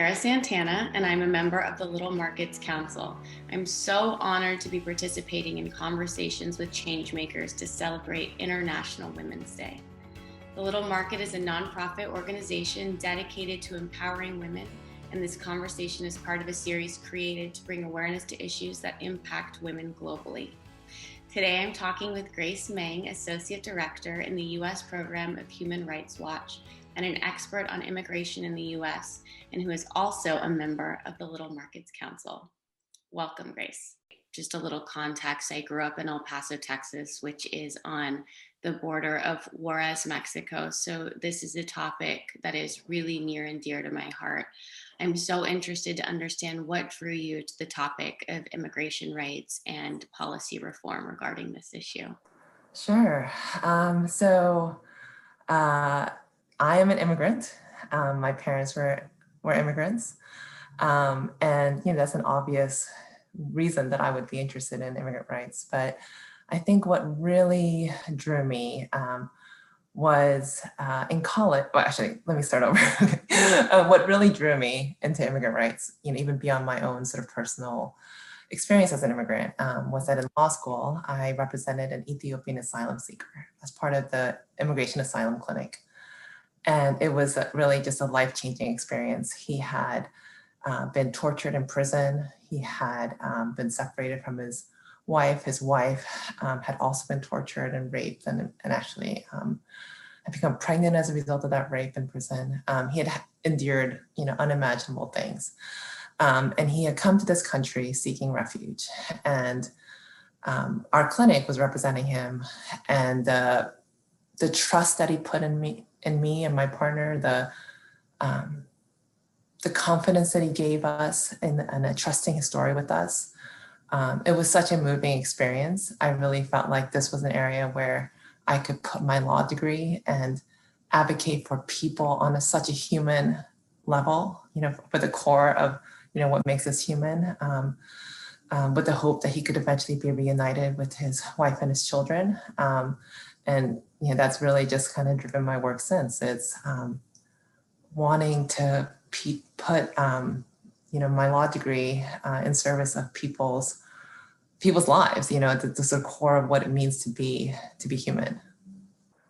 Cara Santana, and I'm a member of the Little Markets Council. I'm so honored to be participating in conversations with Changemakers to celebrate International Women's Day. The Little Market is a nonprofit organization dedicated to empowering women, and this conversation is part of a series created to bring awareness to issues that impact women globally. Today, I'm talking with Grace Meng, Associate Director in the U.S. program of Human Rights Watch and an expert on immigration in the U.S., and who is also a member of the Little Markets Council. Welcome, Grace. Just a little context, I grew up in El Paso, Texas, which is on the border of Juarez, Mexico. So this is a topic that is really near and dear to my heart. I'm so interested to understand what drew you to the topic of immigration rights and policy reform regarding this issue. Sure. I am an immigrant. My parents were immigrants. And that's an obvious reason that I would be interested in immigrant rights. But I think what really drew me was in college. Well, actually, let me start over. What really drew me into immigrant rights, even beyond my own sort of personal experience as an immigrant, was that in law school, I represented an Ethiopian asylum seeker as part of the immigration asylum clinic. And it was really just a life-changing experience. He had been tortured in prison. He had been separated from his wife. His wife had also been tortured and raped and actually had become pregnant as a result of that rape in prison. He had endured, unimaginable things. And he had come to this country seeking refuge. And our clinic was representing him. And the trust that he put in me and my partner, the confidence that he gave us and trusting his story with us, it was such a moving experience. I really felt like this was an area where I could put my law degree and advocate for people on such a human level, for the core of what makes us human, with the hope that he could eventually be reunited with his wife and his children. And that's really just kind of driven my work since. It's wanting to put my law degree in service of people's lives. It's the core of what it means to be human.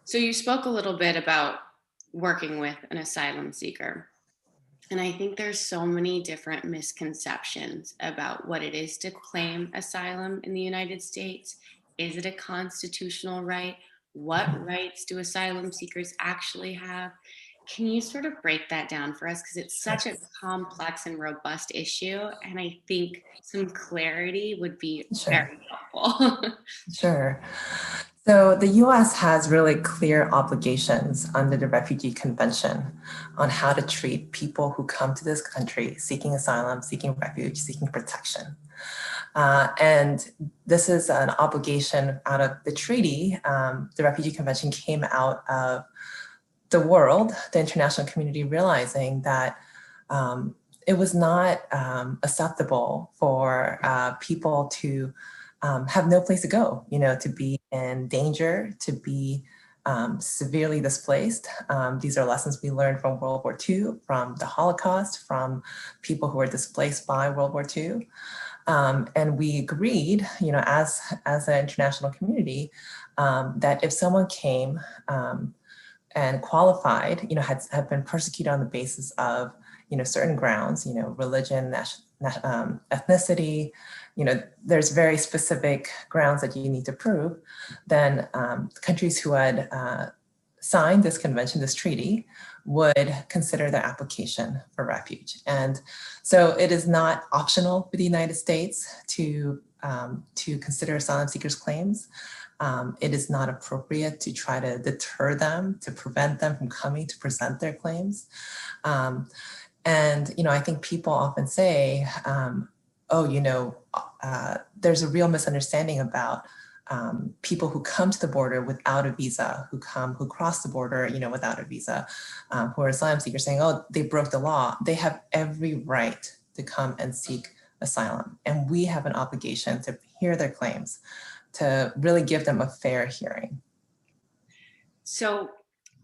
So you spoke a little bit about working with an asylum seeker. And I think there's so many different misconceptions about what it is to claim asylum in the United States. Is it a constitutional right? What rights do asylum seekers actually have? Can you sort of break that down for us? Because it's such a complex and robust issue. And I think some clarity would be very helpful. Sure. So the U.S. has really clear obligations under the Refugee Convention on how to treat people who come to this country seeking asylum, seeking refuge, seeking protection. And this is an obligation out of the treaty. The Refugee Convention came out of the world, the international community, realizing that it was not acceptable for people to have no place to go, to be in danger, to be severely displaced. These are lessons we learned from World War II, from the Holocaust, from people who were displaced by World War II. And we agreed, as an international community, that if someone came and qualified, had been persecuted on the basis of, certain grounds, religion, ethnicity, there's very specific grounds that you need to prove, then countries who had signed this convention, this treaty, would consider their application for refuge. And so it is not optional for the United States to consider asylum seekers' claims. It is not appropriate to try to deter them, to prevent them from coming to present their claims. And I think people often say, there's a real misunderstanding about people who come to the border without a visa, who cross the border, without a visa, who are asylum seekers, saying, oh, they broke the law. They have every right to come and seek asylum. And we have an obligation to hear their claims, to really give them a fair hearing. So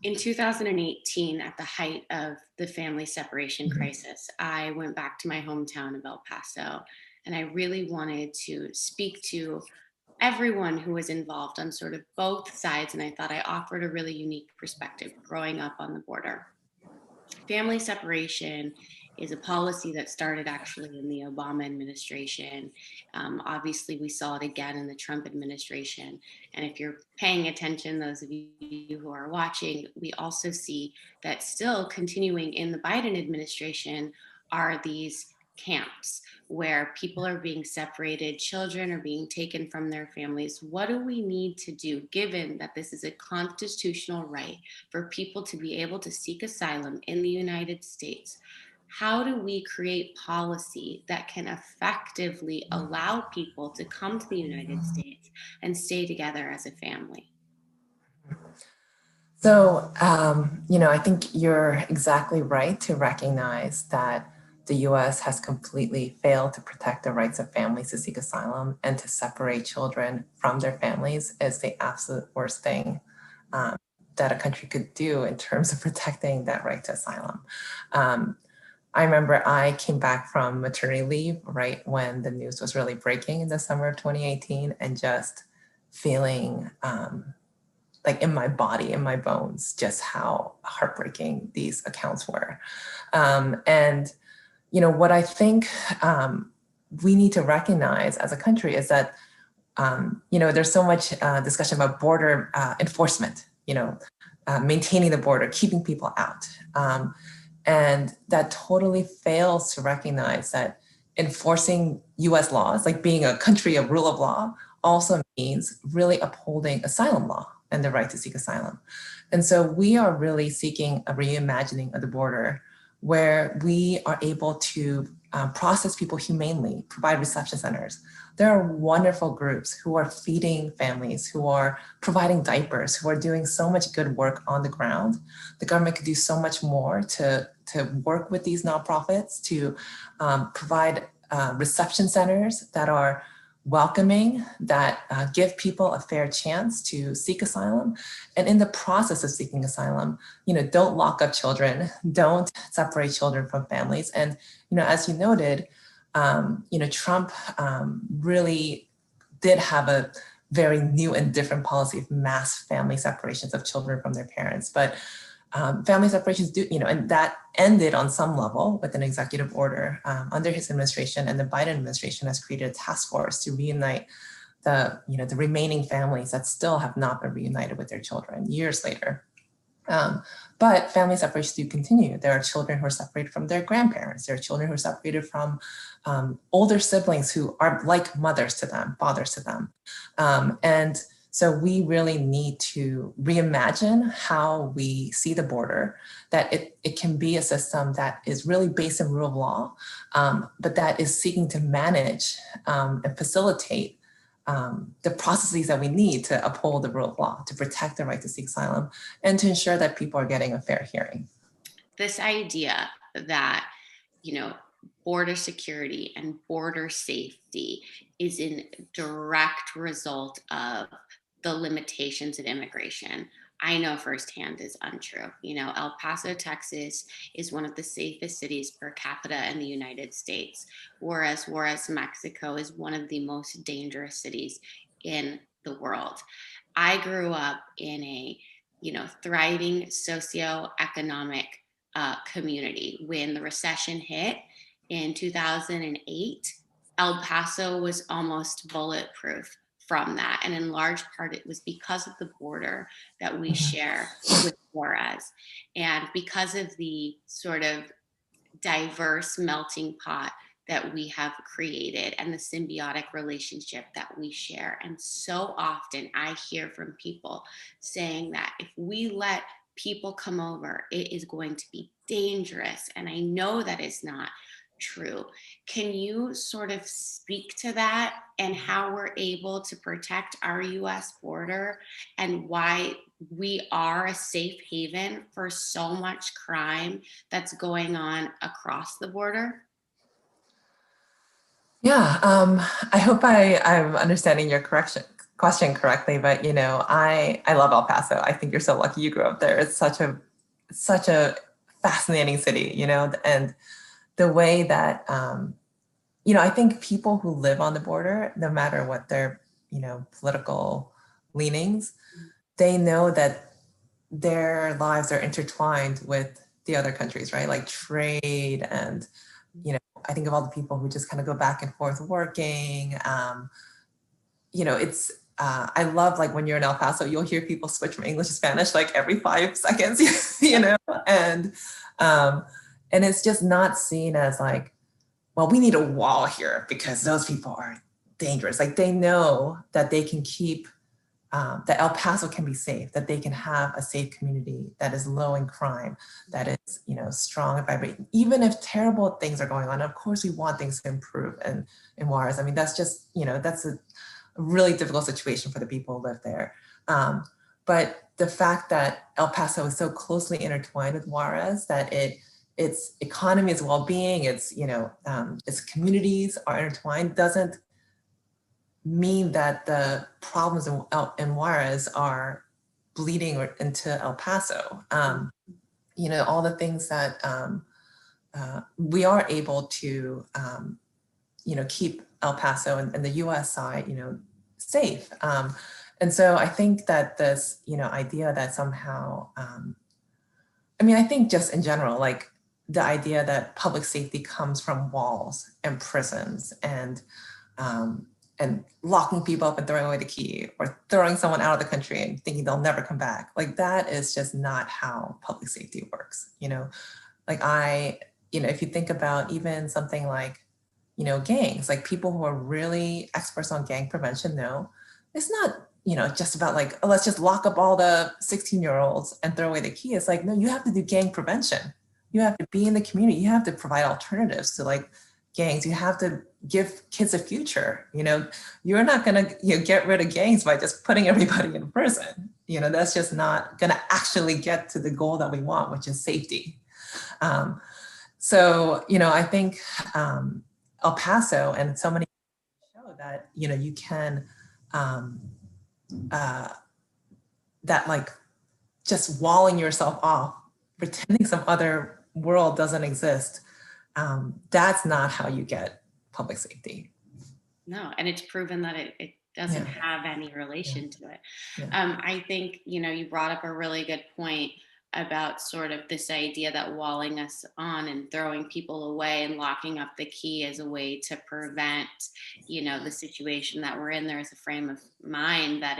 In 2018, at the height of the family separation crisis, I went back to my hometown of El Paso, and I really wanted to speak to everyone who was involved on sort of both sides. And I thought I offered a really unique perspective growing up on the border. Family separation is a policy that started actually in the Obama administration. Obviously, we saw it again in the Trump administration. And if you're paying attention, those of you who are watching, we also see that still continuing in the Biden administration are these camps where people are being separated, children are being taken from their families. What do we need to do, given that this is a constitutional right for people to be able to seek asylum in the United States? How do we create policy that can effectively allow people to come to the United States and stay together as a family? So, I think you're exactly right to recognize that the US has completely failed to protect the rights of families to seek asylum, and to separate children from their families is the absolute worst thing that a country could do in terms of protecting that right to asylum. I remember I came back from maternity leave right when the news was really breaking in the summer of 2018, and just feeling like in my body, in my bones, just how heartbreaking these accounts were. And what I think we need to recognize as a country is that there's so much discussion about border enforcement, maintaining the border, keeping people out. And that totally fails to recognize that enforcing US laws, like being a country of rule of law, also means really upholding asylum law and the right to seek asylum. And so we are really seeking a reimagining of the border, where we are able to process people humanely, provide reception centers. There are wonderful groups who are feeding families, who are providing diapers, who are doing so much good work on the ground. The government could do so much more to work with these nonprofits to provide reception centers that are welcoming, that give people a fair chance to seek asylum. And in the process of seeking asylum, don't lock up children, don't separate children from families. And, as you noted, Trump really did have a very new and different policy of mass family separations of children from their parents. But family separations do, and that ended on some level with an executive order under his administration, and the Biden administration has created a task force to reunite the remaining families that still have not been reunited with their children years later. But family separations do continue. There are children who are separated from their grandparents. There are children who are separated from older siblings who are like mothers to them, fathers to them. And so we really need to reimagine how we see the border, that it can be a system that is really based in rule of law, but that is seeking to manage and facilitate the processes that we need to uphold the rule of law, to protect the right to seek asylum, and to ensure that people are getting a fair hearing. This idea that, border security and border safety is in direct result of the limitations of immigration, I know firsthand is untrue. El Paso, Texas is one of the safest cities per capita in the United States, whereas Juarez, Mexico is one of the most dangerous cities in the world. I grew up in a, thriving socioeconomic community. When the recession hit in 2008, El Paso was almost bulletproof from that. And in large part, it was because of the border that we share with Juarez. And because of the sort of diverse melting pot that we have created and the symbiotic relationship that we share. And so often I hear from people saying that if we let people come over, it is going to be dangerous. And I know that is not true. Can you sort of speak to that and how we're able to protect our US border and why we are a safe haven for so much crime that's going on across the border? Yeah, I hope I'm understanding your question correctly, but I love El Paso. I think you're so lucky you grew up there. It's such a fascinating city, and the way that I think people who live on the border, no matter what their political leanings, they know that their lives are intertwined with the other countries, right? Like trade and I think of all the people who just kind of go back and forth working. It's I love like when you're in El Paso, you'll hear people switch from English to Spanish like every 5 seconds, and it's just not seen as like, well, we need a wall here because those people are dangerous. Like they know that they can keep that El Paso can be safe, that they can have a safe community that is low in crime, that is, strong and vibrant. Even if terrible things are going on, of course, we want things to improve in Juarez. I mean, that's just, that's a really difficult situation for the people who live there. But the fact that El Paso is so closely intertwined with Juarez, that its economy, its well-being, its communities are intertwined, doesn't mean that the problems in Juarez are bleeding into El Paso. All the things that we are able to, keep El Paso and the U.S. side, safe. And so I think that this, idea that somehow, I think just in general, like the idea that public safety comes from walls and prisons and locking people up and throwing away the key, or throwing someone out of the country and thinking they'll never come back. Like that is just not how public safety works. Like if you think about even something like, gangs, like people who are really experts on gang prevention know it's not, just about like, oh, let's just lock up all the 16-year-olds and throw away the key. It's like, no, you have to do gang prevention. You have to be in the community. You have to provide alternatives to like gangs. You have to give kids a future. You're not going to get rid of gangs by just putting everybody in prison. That's just not going to actually get to the goal that we want, which is safety. So I think El Paso and so many show that you can that like just walling yourself off, pretending some other world doesn't exist. That's not how you get public safety. No, and it's proven that it doesn't have any relation to it. I think, you brought up a really good point about sort of this idea that walling us on and throwing people away and locking up the key as a way to prevent, the situation that we're in. There is a frame of mind that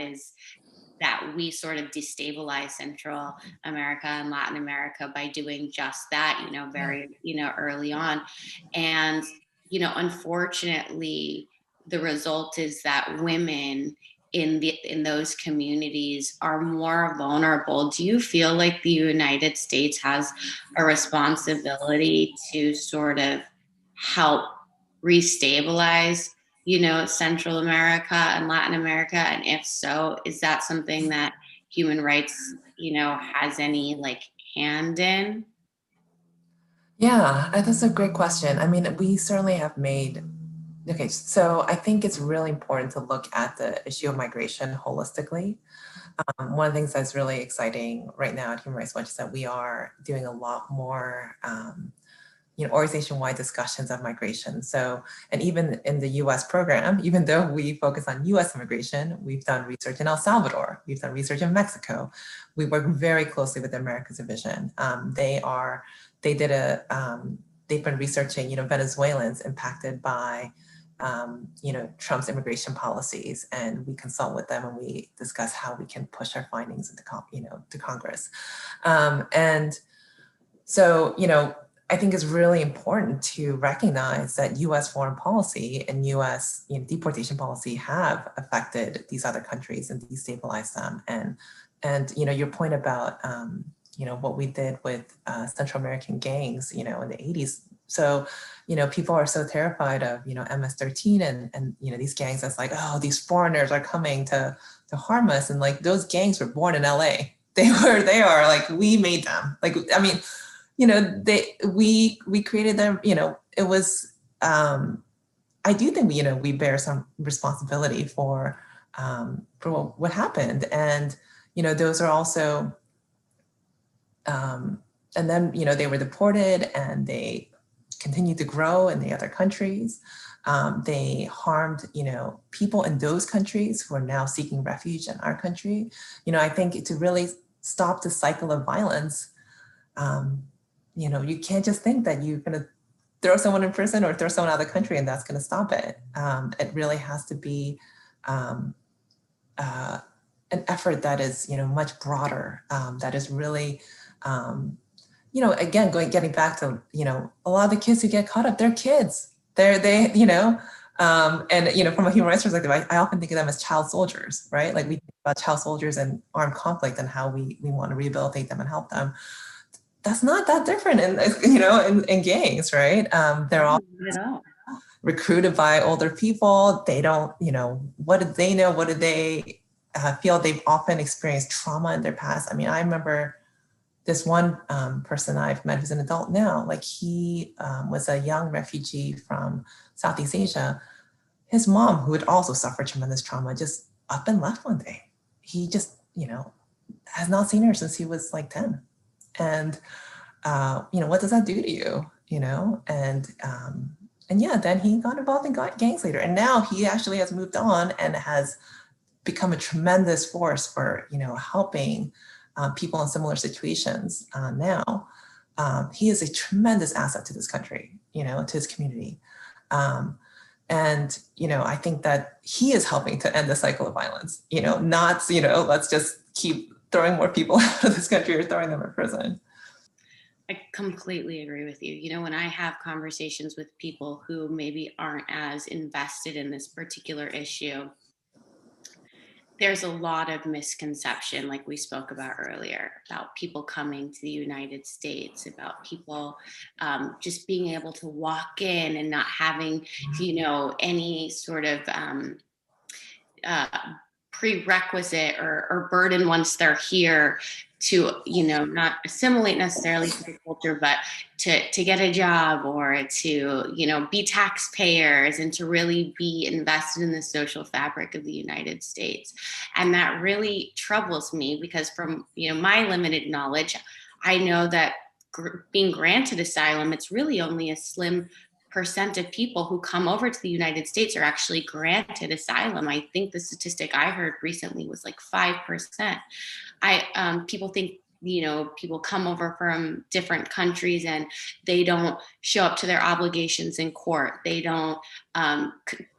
we sort of destabilize Central America and Latin America by doing just that, very, early on. And, unfortunately, the result is that women in those communities are more vulnerable. Do you feel like the United States has a responsibility to sort of help restabilize, Central America and Latin America? And if so, is that something that human rights, has any like hand in? Yeah, that's a great question. I mean, we certainly have made, okay, so I think it's really important to look at the issue of migration holistically. One of the things that's really exciting right now at Human Rights Watch is that we are doing a lot more organization-wide discussions of migration. So, and even in the US program, even though we focus on US immigration, we've done research in El Salvador, we've done research in Mexico. We work very closely with the Americas Division. They've been researching, Venezuelans impacted by, Trump's immigration policies, and we consult with them and we discuss how we can push our findings into, to Congress. And so, I think it's really important to recognize that U.S. foreign policy and U.S. Deportation policy have affected these other countries and destabilized them. And your point about what we did with Central American gangs, in the 80s. So, people are so terrified of MS-13 and these gangs that's like, oh, these foreigners are coming to harm us, and like those gangs were born in LA. They are like, we made them. Like, I mean, we created them, it was, I do think we bear some responsibility for for what happened. And, those are also, and then, they were deported and they continued to grow in the other countries. They harmed, people in those countries who are now seeking refuge in our country. I think to really stop the cycle of violence, you can't just think that you're going to throw someone in prison or throw someone out of the country and that's going to stop it. It really has to be an effort that is, much broader, that is really, again, getting back to, a lot of the kids who get caught up, they're kids. And, from a human rights perspective, I often think of them as child soldiers, right? Like we think about child soldiers and armed conflict and how we want to rehabilitate them and help them. That's not that different in gangs, right? They're all recruited by older people. They don't, what did they know? What did they feel? They've often experienced trauma in their past. I mean, I remember this one person I've met who's an adult now, like he was a young refugee from Southeast Asia. His mom, who had also suffered tremendous trauma, just up and left one day. He just, has not seen her since he was like 10. And, what does that do to you, and yeah, then he got involved in gangs later. And now he actually has moved on and has become a tremendous force for, helping people in similar situations now. He is a tremendous asset to this country, to his community. And, I think that he is helping to end the cycle of violence, not, let's just keep throwing more people out of this country or throwing them in prison. I completely agree with you. When I have conversations with people who maybe aren't as invested in this particular issue, there's a lot of misconception, like we spoke about earlier, about people coming to the United States, about people just being able to walk in and not having, any sort of prerequisite or burden once they're here to, not assimilate necessarily to the culture, but to get a job or to, be taxpayers and to really be invested in the social fabric of the United States. And that really troubles me because from, my limited knowledge, I know that being granted asylum, it's really only a slim percent of people who come over to the United States are actually granted asylum. I think the statistic I heard recently was like 5%. People think, people come over from different countries and they don't show up to their obligations in court. They don't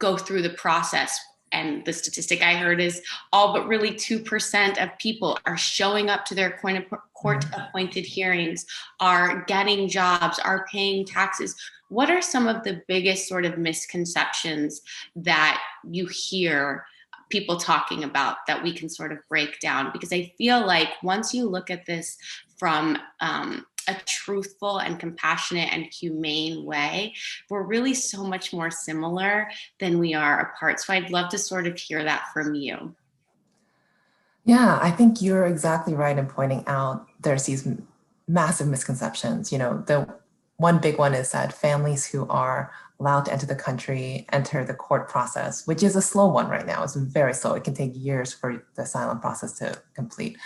go through the process. And the statistic I heard is all but really 2% of people are showing up to their court-appointed hearings, are getting jobs, are paying taxes. What are some of the biggest sort of misconceptions that you hear people talking about that we can sort of break down? Because I feel like once you look at this from a truthful and compassionate and humane way, we're really so much more similar than we are apart. So I'd love to sort of hear that from you. Yeah, I think you're exactly right in pointing out there's these massive misconceptions. The one big one is that families who are allowed to enter the country enter the court process, which is a slow one right now. It's very slow. It can take years for the asylum process to complete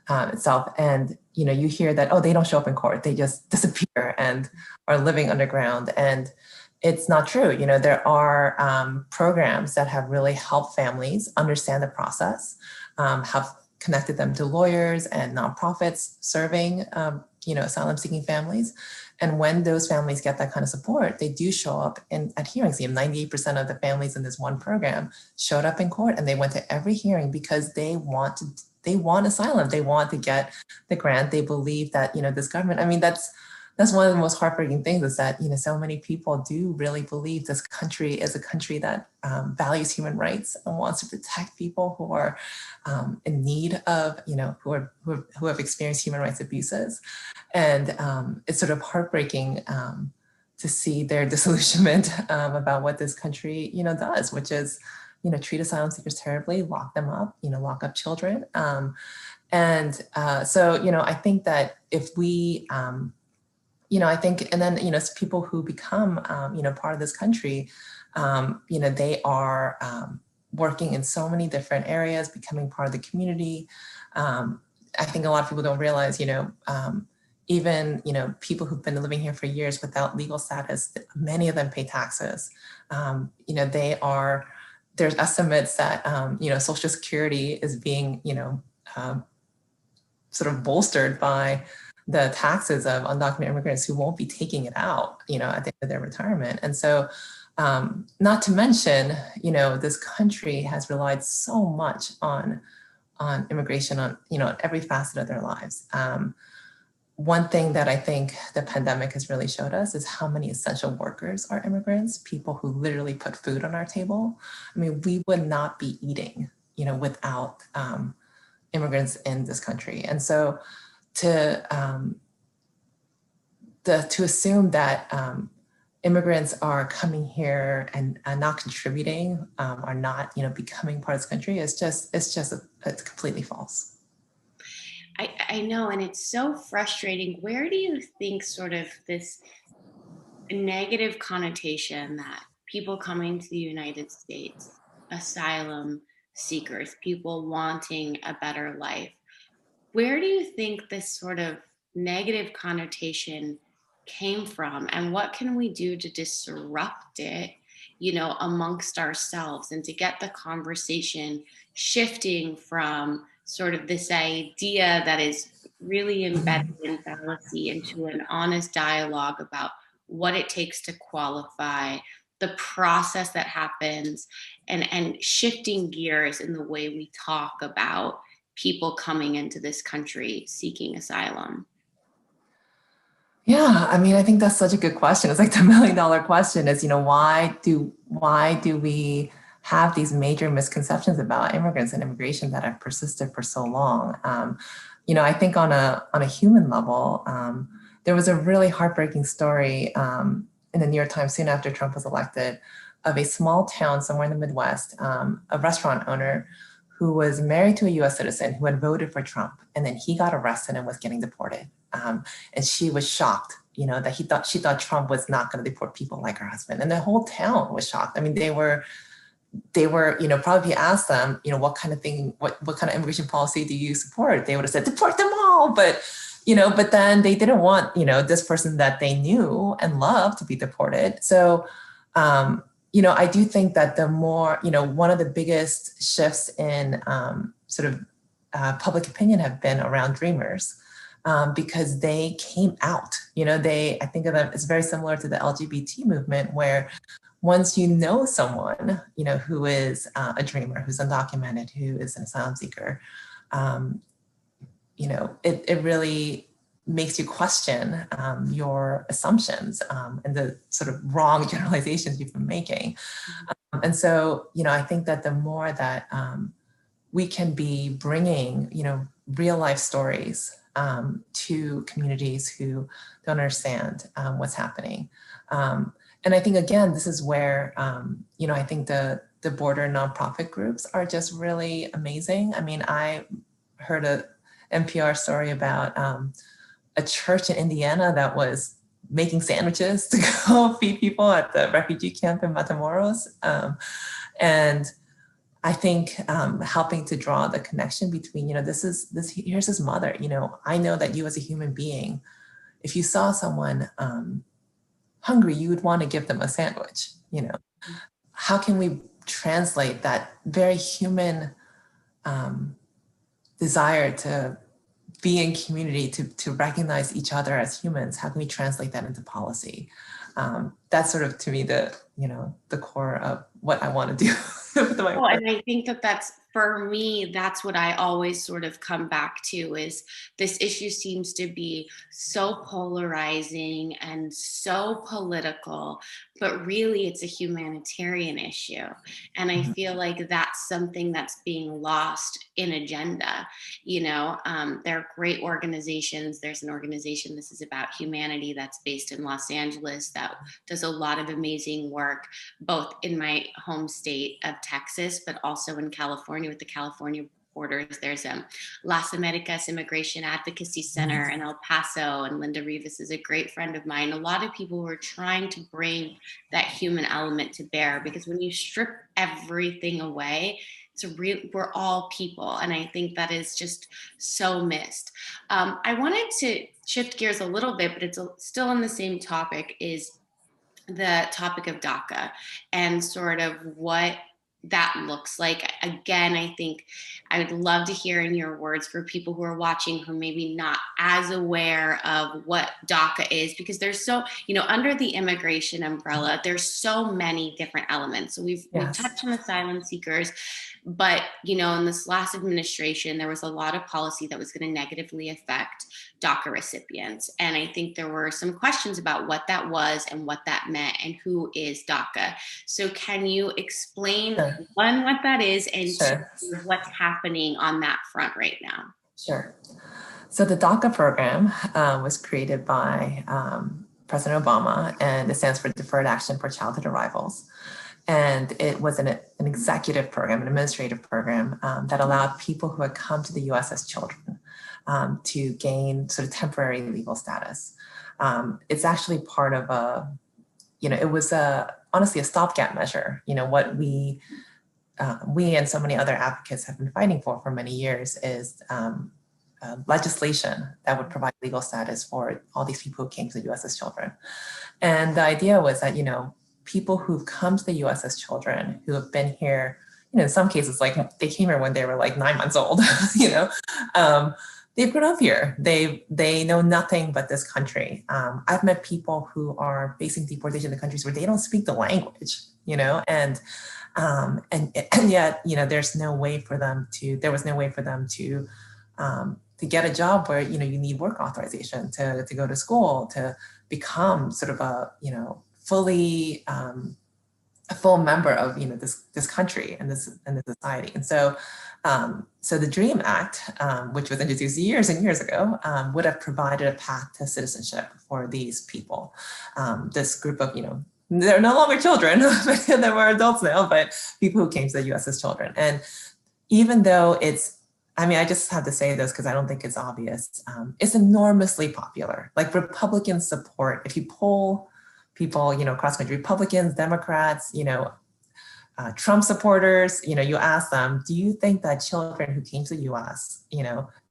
itself. And, you hear that, oh, they don't show up in court. They just disappear and are living underground. And it's not true. There are programs that have really helped families understand the process, have connected them to lawyers and nonprofits serving, asylum seeking families. And when those families get that kind of support, they do show up at hearings. 98% of the families in this one program showed up in court and they went to every hearing because they want asylum. They want to get the grant. They believe that, this government, that's one of the most heartbreaking things is that, so many people do really believe this country is a country that values human rights and wants to protect people who are in need of, who have experienced human rights abuses. And it's sort of heartbreaking to see their disillusionment about what this country, does, which is, treat asylum seekers terribly, lock them up, lock up children. So, I think that if we, I think, and then, people who become, part of this country, they are working in so many different areas, becoming part of the community. I think a lot of people don't realize, even, people who've been living here for years without legal status, many of them pay taxes. There's estimates that, Social Security is being, sort of bolstered by the taxes of undocumented immigrants who won't be taking it out, at the end of their retirement. And so, not to mention, this country has relied so much on immigration on, every facet of their lives. One thing that I think the pandemic has really showed us is how many essential workers are immigrants, people who literally put food on our table. I mean, we would not be eating, without immigrants in this country. And so to assume that immigrants are coming here and not contributing, are not, becoming part of this country it's completely false. I know, and it's so frustrating. Where do you think sort of this negative connotation that people coming to the United States, asylum seekers, people wanting a better life, where do you think this sort of negative connotation came from, and what can we do to disrupt it, amongst ourselves, and to get the conversation shifting from sort of this idea that is really embedded in fallacy into an honest dialogue about what it takes to qualify, the process that happens, and shifting gears in the way we talk about people coming into this country seeking asylum? Yeah, I mean, I think that's such a good question. It's like the $1 million question is, why do we have these major misconceptions about immigrants and immigration that have persisted for so long? I think on a human level, there was a really heartbreaking story in the New York Times soon after Trump was elected of a small town somewhere in the Midwest, a restaurant owner who was married to a US citizen who had voted for Trump, and then he got arrested and was getting deported. And she was shocked, that she thought Trump was not going to deport people like her husband. And the whole town was shocked. I mean, they were, probably if you asked them, what kind of immigration policy do you support? They would have said, deport them all. But then they didn't want, this person that they knew and loved to be deported. So, I do think that the more, one of the biggest shifts in sort of public opinion have been around dreamers. Because they came out, I think of them, it's very similar to the LGBT movement, where once you know someone, who is a dreamer, who's undocumented, who is an asylum seeker, it really makes you question your assumptions and the sort of wrong generalizations you've been making. And so, I think that the more that we can be bringing, real life stories to communities who don't understand what's happening. And I think, again, this is where, I think the border nonprofit groups are just really amazing. I mean, I heard a NPR story about a church in Indiana that was making sandwiches to go feed people at the refugee camp in Matamoros. And I think helping to draw the connection between, here's his mother, I know that you as a human being, if you saw someone hungry, you would want to give them a sandwich, How can we translate that very human desire to be in community, to recognize each other as humans? How can we translate that into policy? That's sort of, to me, the core of what I want to do. Oh, and I think that's, for me, that's what I always sort of come back to, is this issue seems to be so polarizing and so political, but really it's a humanitarian issue. And I feel like that's something that's being lost in agenda. There are great organizations. There's an organization, This Is About Humanity, that's based in Los Angeles, that does a lot of amazing work, both in my home state of Texas, but also in California with the California supporters. There's Las Americas Immigration Advocacy Center in El Paso, and Linda Rivas is a great friend of mine. A lot of people who are trying to bring that human element to bear, because when you strip everything away, we're all people, and I think that is just so missed. I wanted to shift gears a little bit, but it's still on the same topic, is the topic of DACA and sort of what that looks like. Again, I think I would love to hear in your words for people who are watching who maybe not as aware of what DACA is, because there's so, under the immigration umbrella, there's so many different elements. So we've touched on asylum seekers, but, in this last administration, there was a lot of policy that was going to negatively affect DACA recipients. And I think there were some questions about what that was and what that meant and who is DACA. So can you explain, one, what that is, and two, what's happening on that front right now? Sure. So the DACA program was created by President Obama, and it stands for Deferred Action for Childhood Arrivals. And it was an executive program, an administrative program that allowed people who had come to the US as children to gain sort of temporary legal status. It's actually part of it was honestly a stopgap measure. What we and so many other advocates have been fighting for many years is legislation that would provide legal status for all these people who came to the US as children. And the idea was that, people who've come to the US as children, who have been here, in some cases, like they came here when they were like 9 months old, they've grown up here. They know nothing but this country. I've met people who are facing deportation in countries where they don't speak the language, and yet, there was no way for them to get a job where, you need work authorization to go to school, to become sort of a full member of, this country and this society. And so, so the DREAM Act, which was introduced years and years ago, would have provided a path to citizenship for these people. This group of, they're no longer children, they were adults now, but people who came to the US as children. And even though I just have to say this because I don't think it's obvious, it's enormously popular. Like Republican support, if you poll people, across country, Republicans, Democrats, Trump supporters, you ask them, do you think that children who came to the US,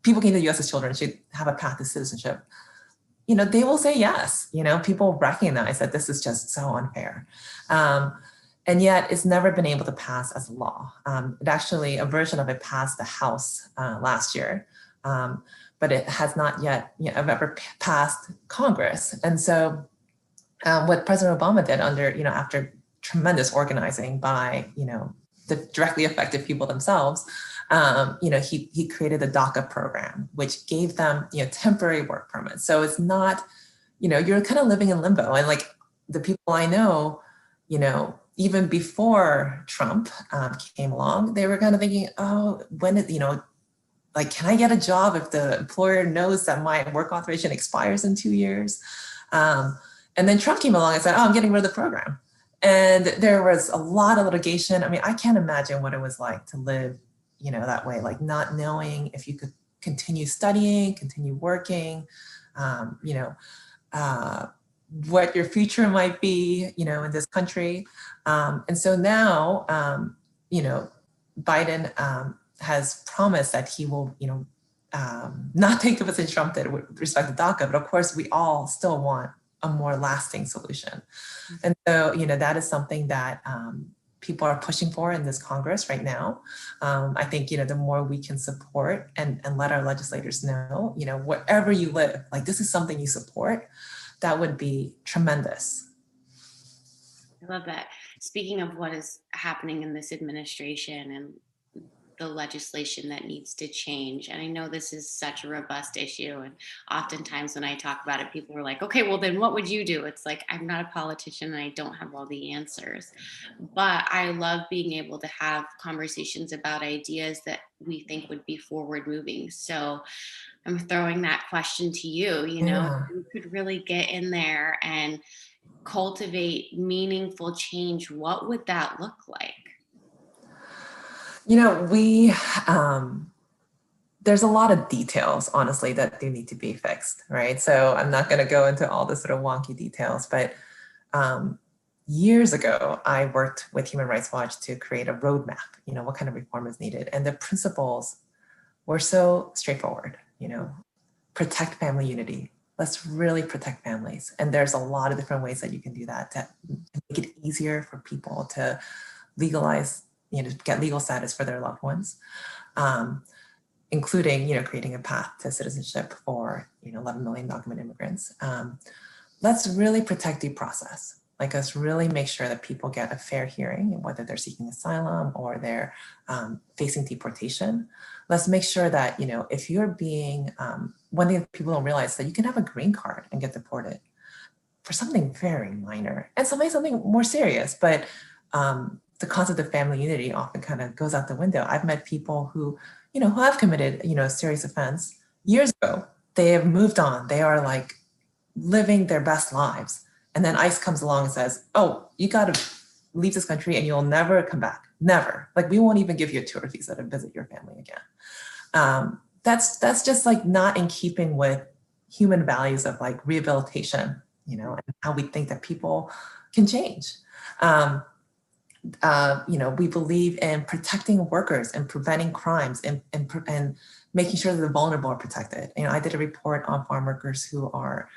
people came to the US as children should have a path to citizenship? They will say yes. People recognize that this is just so unfair. And yet it's never been able to pass as a law. It actually, a version of it passed the House last year, but it has not yet ever passed Congress. And so what President Obama did after tremendous organizing by, the directly affected people themselves, he created the DACA program, which gave them, temporary work permits. So it's not, you're kind of living in limbo. And like the people I know, even before Trump came along, they were kind of thinking, oh, when is, like, can I get a job if the employer knows that my work authorization expires in 2 years? And then Trump came along and said, oh, I'm getting rid of the program. And there was a lot of litigation. I can't imagine what it was like to live, that way, like not knowing if you could continue studying, continue working, what your future might be, in this country. And so now, Biden has promised that he will, not take the position Trump did with respect to DACA, but of course we all still want a more lasting solution. And so, that is something that people are pushing for in this Congress right now. I think, the more we can support and let our legislators know, wherever you live, like this is something you support, that would be tremendous. I love that. Speaking of what is happening in this administration and the legislation that needs to change, and I know this is such a robust issue, and oftentimes when I talk about it, people are like, okay, well then what would you do? It's like, I'm not a politician and I don't have all the answers, but I love being able to have conversations about ideas that we think would be forward moving. So I'm throwing that question to you, Yeah. you could really get in there and cultivate meaningful change. What would that look like? We there's a lot of details, honestly, that do need to be fixed, right? So I'm not going to go into all the sort of wonky details, but years ago, I worked with Human Rights Watch to create a roadmap, what kind of reform is needed. And the principles were so straightforward, protect family unity. Let's really protect families. And there's a lot of different ways that you can do that to make it easier for people to legalize, get legal status for their loved ones, including, creating a path to citizenship for, 11 million documented immigrants. Let's really protect due process. Like, let's really make sure that people get a fair hearing, whether they're seeking asylum or they're facing deportation. Let's make sure that, if you're being, one thing that people don't realize is that you can have a green card and get deported for something very minor and something more serious. But the concept of family unity often kind of goes out the window. I've met people who, who have committed, a serious offense years ago. They have moved on. They are like living their best lives. And then ICE comes along and says, oh, you got to leave this country and you'll never come back. Never. Like, we won't even give you a tour visa to visit your family again. That's just like not in keeping with human values of like rehabilitation, and how we think that people can change. We believe in protecting workers and preventing crimes and making sure that the vulnerable are protected. I did a report on farm workers who are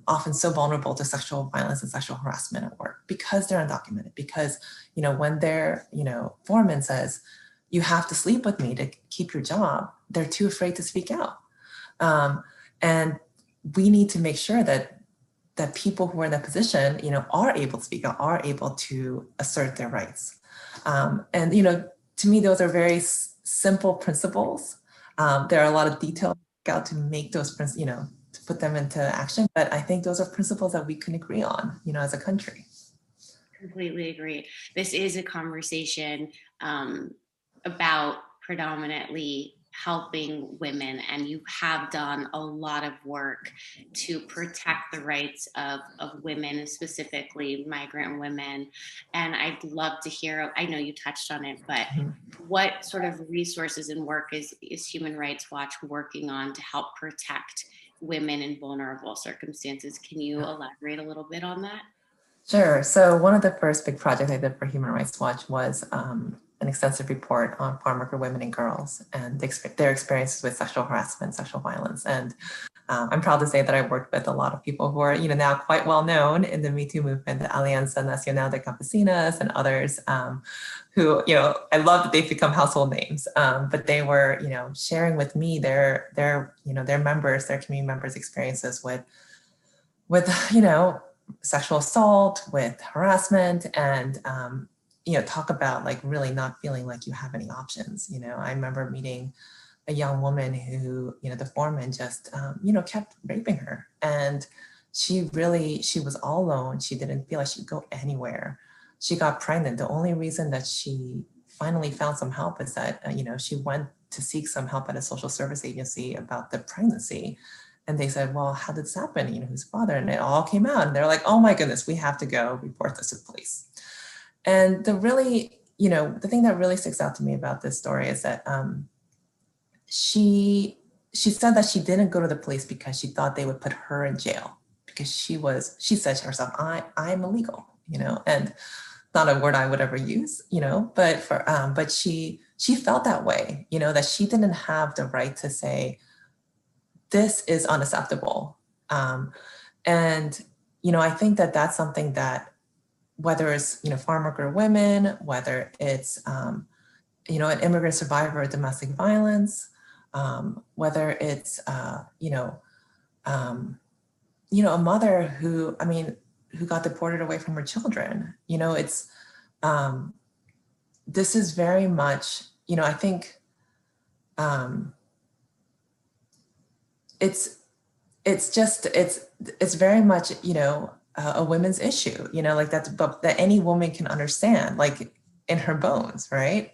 often so vulnerable to sexual violence and sexual harassment at work because they're undocumented, because, when their, foreman says, you have to sleep with me to keep your job, they're too afraid to speak out. And we need to make sure that people who are in that position, are able to speak out, are able to assert their rights. And, to me, those are very simple principles. There are a lot of details out to make those, to put them into action. But I think those are principles that we can agree on, as a country. Completely agree. This is a conversation about predominantly helping women, and you have done a lot of work to protect the rights of women, specifically migrant women. And I'd love to hear, I know you touched on it, but what sort of resources and work is Human Rights Watch working on to help protect women in vulnerable circumstances? Can you elaborate a little bit on that? Sure. So one of the first big projects I did for Human Rights Watch was an extensive report on farm worker women and girls and their experiences with sexual harassment, sexual violence. And I'm proud to say that I worked with a lot of people who are, now quite well known in the Me Too movement, the Alianza Nacional de Campesinas and others, who, I love that they've become household names, but they were, sharing with me their members, their community members' experiences with sexual assault, with harassment, and talk about like really not feeling like you have any options. I remember meeting a young woman who, the foreman just, kept raping her. And she was all alone. She didn't feel like she could go anywhere. She got pregnant. The only reason that she finally found some help is that, she went to seek some help at a social service agency about the pregnancy. And they said, well, how did this happen? Who's father? And it all came out. And they're like, oh my goodness, we have to go report this to the police. And the thing that really sticks out to me about this story is that she said that she didn't go to the police because she thought they would put her in jail because she said to herself, I'm illegal, and not a word I would ever use, but she felt that way, that she didn't have the right to say, this is unacceptable. And, I think that that's something that, whether it's, farm worker women, whether it's, an immigrant survivor of domestic violence, whether it's, a mother who got deported away from her children, it's, this is very much, I think, it's very much, a women's issue, like that any woman can understand, like in her bones, right?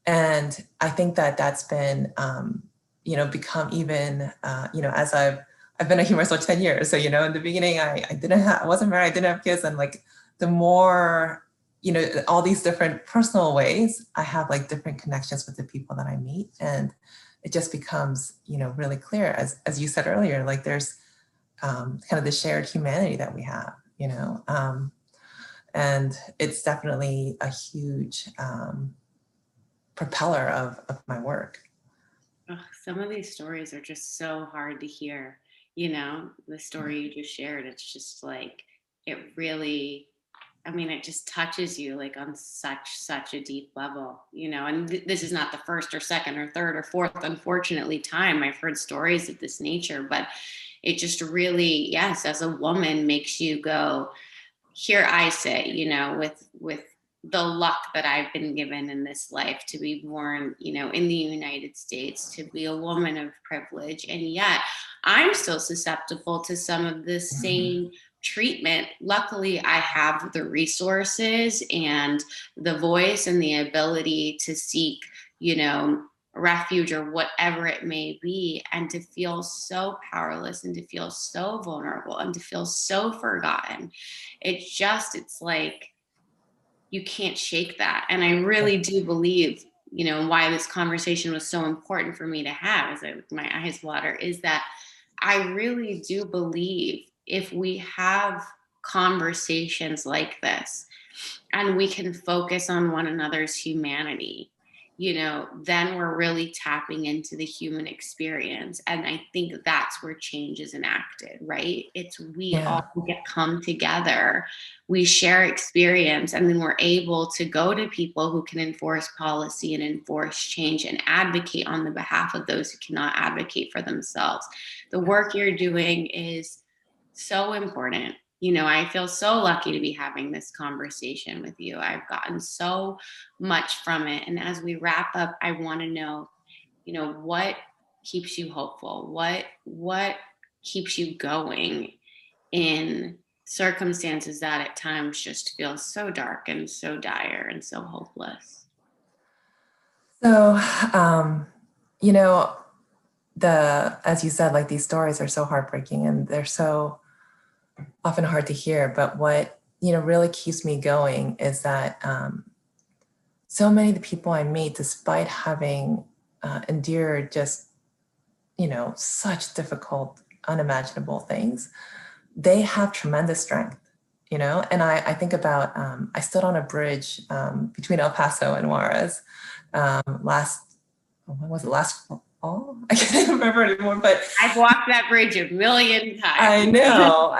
And I think that that's been, become even, as I've been a Human Rights Watch 10 years. So, in the beginning, I wasn't married, I didn't have kids. And like, the more, all these different personal ways, I have like different connections with the people that I meet. And it just becomes, really clear, as you said earlier, like there's kind of the shared humanity that we have, and it's definitely a huge propeller of my work. Ugh, some of these stories are just so hard to hear. The story you just shared, it's just like, it really, I mean, it just touches you like on such a deep level, and this is not the first or second or third or fourth, unfortunately, time I've heard stories of this nature, but it just really, yes, as a woman makes you go, here I sit, with the luck that I've been given in this life to be born, in the United States, to be a woman of privilege. And yet I'm still susceptible to some of the same treatment. Luckily, I have the resources and the voice and the ability to seek, refuge or whatever it may be, and to feel so powerless and to feel so vulnerable and to feel so forgotten. It's like you can't shake that. And I really do believe, why this conversation was so important for me to have, as my eyes water, is that I really do believe if we have conversations like this and we can focus on one another's humanity, then we're really tapping into the human experience. And I think that's where change is enacted, right? It's we all come together, we share experience, and then we're able to go to people who can enforce policy and enforce change and advocate on the behalf of those who cannot advocate for themselves. The work you're doing is so important. I feel so lucky to be having this conversation with you. I've gotten so much from it. And as we wrap up, I want to know, what keeps you hopeful? What keeps you going in circumstances that at times just feel so dark and so dire and so hopeless? So, as you said, like these stories are so heartbreaking and they're so often hard to hear, but what really keeps me going is that so many of the people I meet, despite having endured just such difficult, unimaginable things, they have tremendous strength. And I think about I stood on a bridge between El Paso and Juarez last fall? I can't remember anymore, but I've walked that bridge a million times. I know.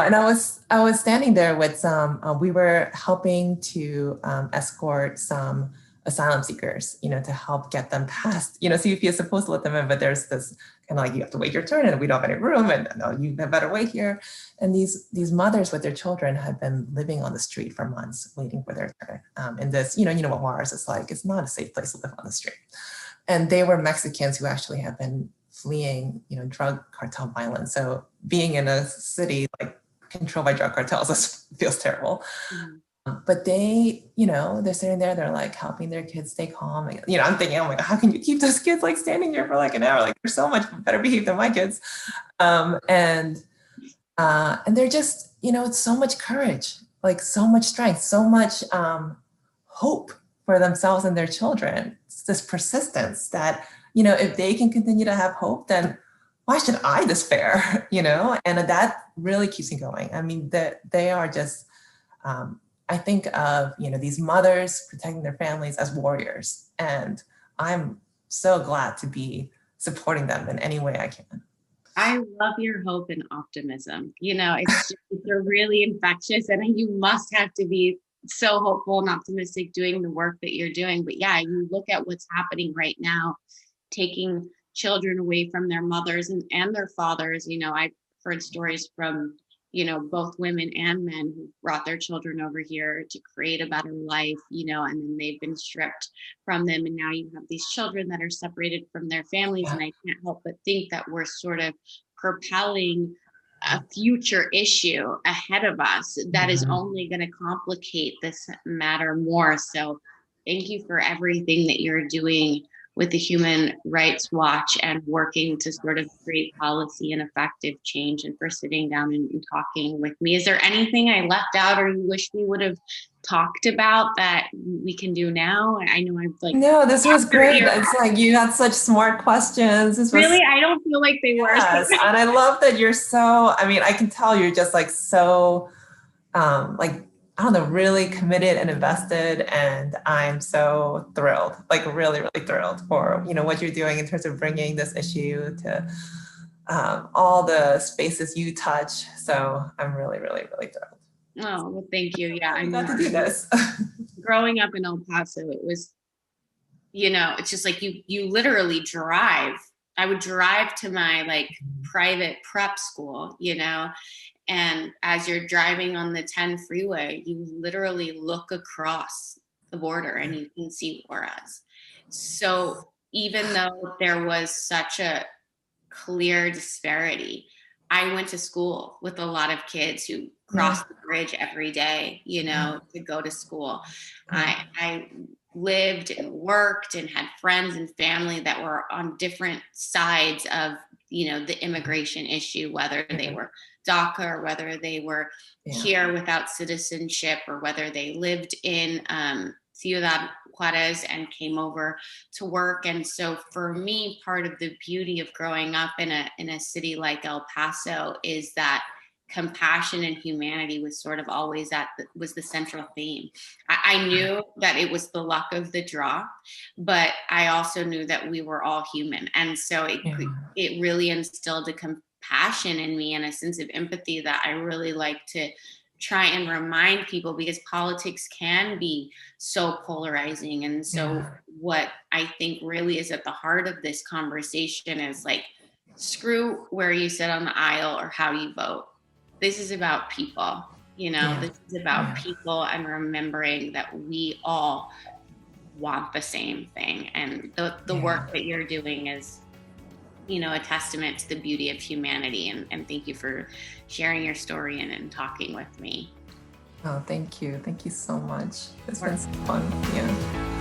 And I was standing there with some, we were helping to escort some asylum seekers, to help get them past, CBP is supposed to let them in, but there's this kind of like, you have to wait your turn and we don't have any room and no, you better wait here. And these mothers with their children had been living on the street for months, waiting for their turn. And this, you know what Juarez is like, it's not a safe place to live on the street. And they were Mexicans who actually have been fleeing, drug cartel violence. So being in a city like controlled by drug cartels feels terrible. Mm-hmm. But they, they're sitting there, they're like helping their kids stay calm. I'm thinking, oh my God, how can you keep those kids like standing here for like an hour? Like they're so much better behaved than my kids. And they're just, it's so much courage, like so much strength, so much hope for themselves and their children. It's this persistence that, if they can continue to have hope, then why should I despair, And that really keeps me going. I mean, they are just, I think of, these mothers protecting their families as warriors. And I'm so glad to be supporting them in any way I can. I love your hope and optimism. It's really infectious, and you must have to be so hopeful and optimistic doing the work that you're doing. But yeah, you look at what's happening right now, taking children away from their mothers and their fathers. I've heard stories from, both women and men who brought their children over here to create a better life, and then they've been stripped from them. And now you have these children that are separated from their families. Yeah. And I can't help but think that we're sort of propelling a future issue ahead of us that is only going to complicate this matter more. So thank you for everything that you're doing with the Human Rights Watch and working to sort of create policy and effective change, and for sitting down and talking with me. Is there anything I left out or you wish we would have talked about that we can do now? I know I've like... No, this was great. It's like you had such smart questions. This was, really, I don't feel like they were. Yes, and I love that you're so, I mean, I can tell you're just like so, like, I don't know, really committed and invested. And I'm so thrilled, like really, really thrilled for, you know, what you're doing in terms of bringing this issue to all the spaces you touch. So I'm really, really, really thrilled. Oh, well, thank you. Yeah, I got to do this. Growing up in El Paso, it was, you know, it's just like you literally drive. I would drive to my like private prep school, you know, and as you're driving on the 10 freeway, you literally look across the border and you can see Juarez. So even though there was such a clear disparity, I went to school with a lot of kids who crossed the bridge every day, you know, to go to school. I lived and worked and had friends and family that were on different sides of, you know, the immigration issue, whether they were DACA or whether they were here without citizenship or whether they lived in Ciudad Juarez and came over to work. And so for me, part of the beauty of growing up in a city like El Paso is that compassion and humanity was sort of always was the central theme. I knew that it was the luck of the draw, but I also knew that we were all human. And so it really instilled a compassion in me and a sense of empathy that I really like to try and remind people, because politics can be so polarizing. And so what I think really is at the heart of this conversation is like, screw where you sit on the aisle or how you vote. This is about people, you know, this is about people and remembering that we all want the same thing. And the work that you're doing is, you know, a testament to the beauty of humanity. And thank you for sharing your story and talking with me. Oh, thank you. Thank you so much. It's been so fun. Yeah.